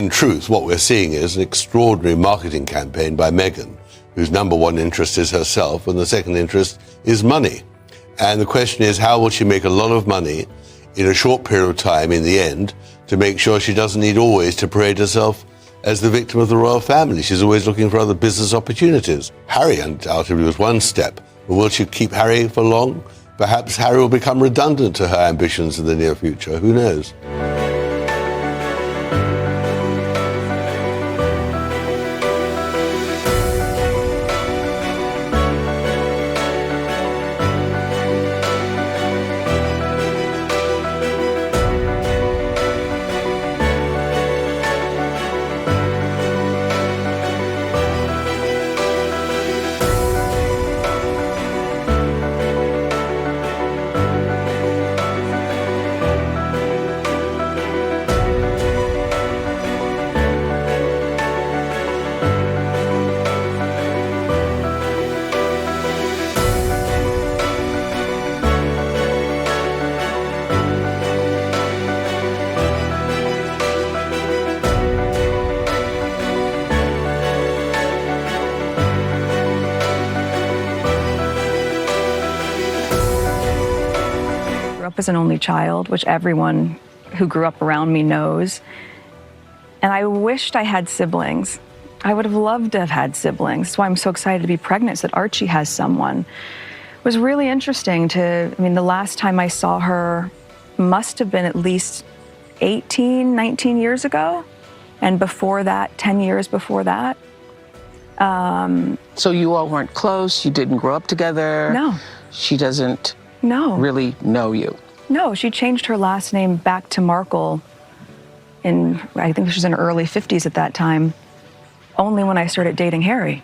In truth, what we're seeing is an extraordinary marketing campaign by Meghan, whose number one interest is herself, and the second interest is money. And the question is, how will she make a lot of money in a short period of time in the end to make sure she doesn't need always to parade herself as the victim of the royal family? She's always looking for other business opportunities. Harry undoubtedly was one step, but will she keep Harry for long? Perhaps Harry will become redundant to her ambitions in the near future. Who knows? As an only child, which everyone who grew up around me knows. And I wished I had siblings. I would have loved to have had siblings. That's why I'm so excited to be pregnant, so that Archie has someone. It was really interesting the last time I saw her must have been at least 18, 19 years ago. And before that, 10 years before that. So you all weren't close? You didn't grow up together? No. She doesn't really know you? No, she changed her last name back to Markle I think she was in her early 50s at that time, only when I started dating Harry.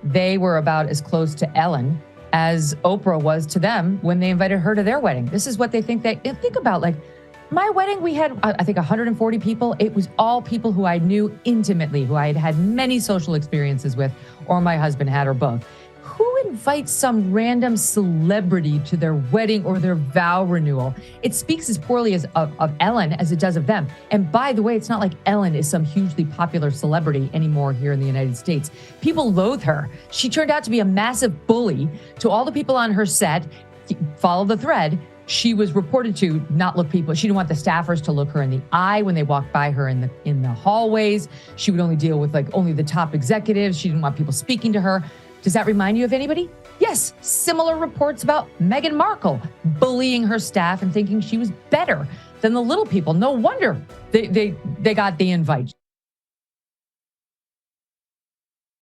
They were about as close to Ellen as Oprah was to them when they invited her to their wedding. This is what they think about, like, my wedding, we had, I think, 140 people. It was all people who I knew intimately, who I had had many social experiences with, or my husband had, or both. Who invites some random celebrity to their wedding or their vow renewal? It speaks as poorly of Ellen as it does of them. And by the way, it's not like Ellen is some hugely popular celebrity anymore here in the United States. People loathe her. She turned out to be a massive bully to all the people on her set. Follow the thread. She was reported to not look people. She didn't want the staffers to look her in the eye when they walked by her in the hallways. She would only deal with only the top executives. She didn't want people speaking to her. Does that remind you of anybody? Yes, similar reports about Meghan Markle bullying her staff and thinking she was better than the little people. No wonder they got the invite.